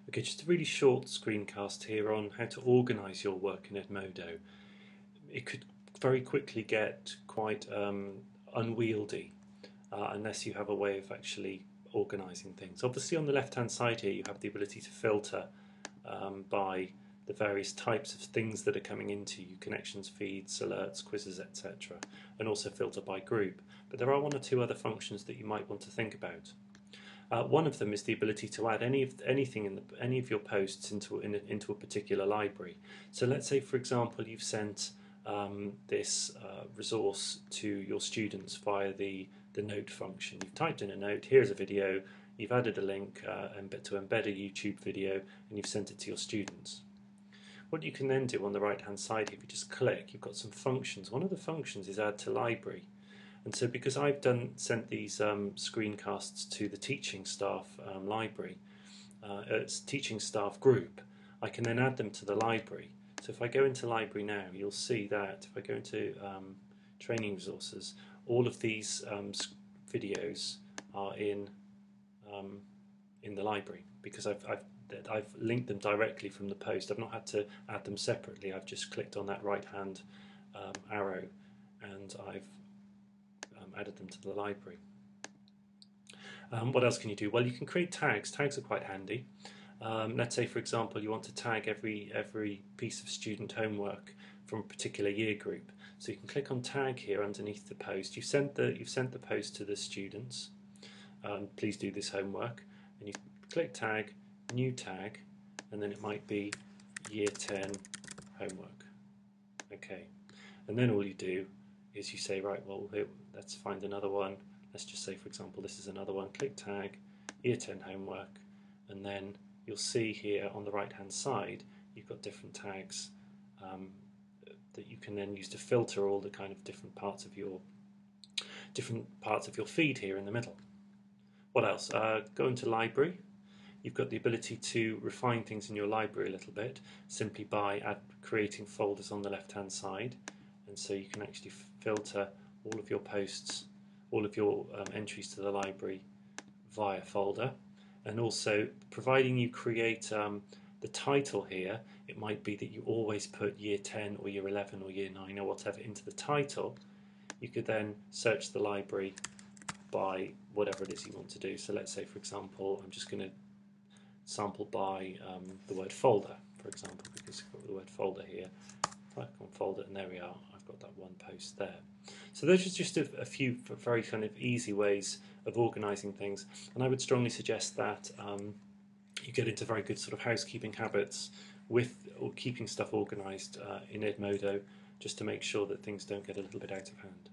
Okay, just a really short screencast here on how to organise your work in Edmodo. It could very quickly get quite unwieldy unless you have a way of actually organising things. Obviously on the left hand side here you have the ability to filter by the various types of things that are coming into you, connections, feeds, alerts, quizzes, etc. and also filter by group. But there are one or two other functions that you might want to think about. One of them is the ability to add anything in any of your posts into a particular library. So let's say, for example, you've sent this resource to your students via the note function. You've typed in a note, here's a video, you've added a link to embed a YouTube video, and you've sent it to your students. What you can then do on the right hand side, if you just click, you've got some functions. One of the functions is add to library. And so because I've sent these screencasts to the teaching staff library, teaching staff group, I can then add them to the library. So if I go into library now, you'll see that if I go into training resources, all of these videos are in the library because I've linked them directly from the post. I've not had to add them separately. I've just clicked on that right hand arrow and I've added them to the library. What else can you do? Well, you can create tags. Tags are quite handy. Let's say, for example, you want to tag every piece of student homework from a particular year group. So you can click on tag here underneath the post. You've sent the post to the students. Please do this homework, and you click tag, new tag, and then it might be year 10 homework. Okay, and then all you do is you say, right, well, let's find another one. Let's just say, for example, this is another one. Click tag, year 10 homework, and then you'll see here on the right hand side you've got different tags that you can then use to filter all the kind of different parts of your feed here in the middle. What else? Go into library. You've got the ability to refine things in your library a little bit simply by creating folders on the left hand side, and so you can actually filter all of your posts, all of your entries to the library via folder. And also, providing you create the title here, it might be that you always put year 10 or year 11 or year 9 or whatever into the title. You could then search the library by whatever it is you want to do. So let's say, for example, I'm just going to sample by the word folder, for example, because I've got the word folder here. Click on folder, and there we are. I've got that one post there. So those are just a few very kind of easy ways of organising things, and I would strongly suggest that you get into very good sort of housekeeping habits with keeping stuff organised in Edmodo, just to make sure that things don't get a little bit out of hand.